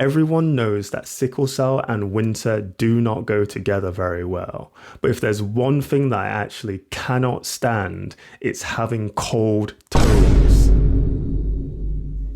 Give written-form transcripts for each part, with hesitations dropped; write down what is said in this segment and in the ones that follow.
Everyone knows that sickle cell and winter do not go together very well. But if there's one thing that I actually cannot stand, it's having cold toes.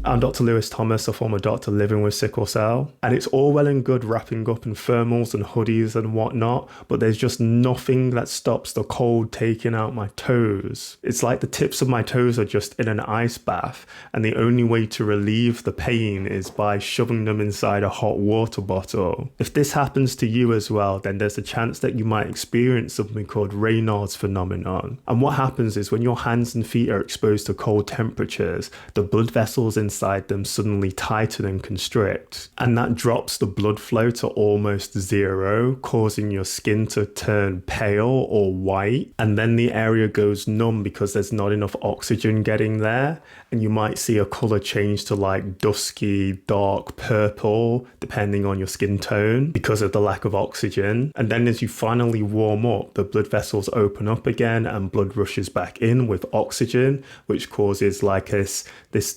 I'm Dr. Lewis Thomas, a former doctor living with sickle cell, and it's all well and good wrapping up in thermals and hoodies and whatnot, but there's just nothing that stops the cold taking out my toes. It's like the tips of my toes are just in an ice bath, and the only way to relieve the pain is by shoving them inside a hot water bottle. If this happens to you as well, then there's a chance that you might experience something called Reynauds phenomenon. And what happens is when your hands and feet are exposed to cold temperatures, the blood vessels inside them suddenly tighten and constrict, and that drops the blood flow to almost zero, causing your skin to turn pale or white, and then the area goes numb because there's not enough oxygen getting there, and you might see a color change to like dusky, dark purple, depending on your skin tone, because of the lack of oxygen. And then as you finally warm up, the blood vessels open up again and blood rushes back in with oxygen, which causes like this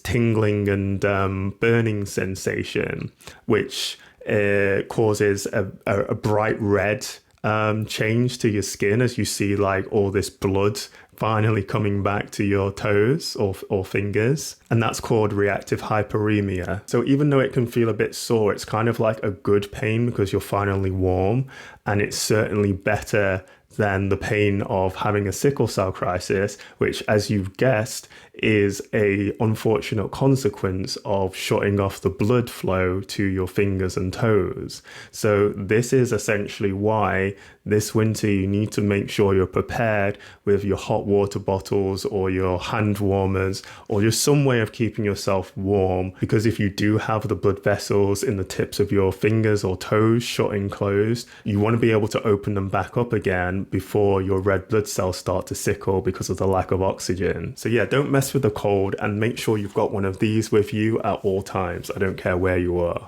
tingling and burning sensation, which causes a bright red change to your skin as you see like all this blood finally coming back to your toes or fingers. And that's called reactive hyperemia. So even though it can feel a bit sore, it's kind of like a good pain because you're finally warm, and it's certainly better than the pain of having a sickle cell crisis, which, as you've guessed, is a unfortunate consequence of shutting off the blood flow to your fingers and toes. So this is essentially why this winter you need to make sure you're prepared with your hot water bottles or your hand warmers or just some way of keeping yourself warm, because if you do have the blood vessels in the tips of your fingers or toes shutting closed, you want to be able to open them back up again before your red blood cells start to sickle because of the lack of oxygen. So yeah, don't mess with the cold, and make sure you've got one of these with you at all times. I don't care where you are.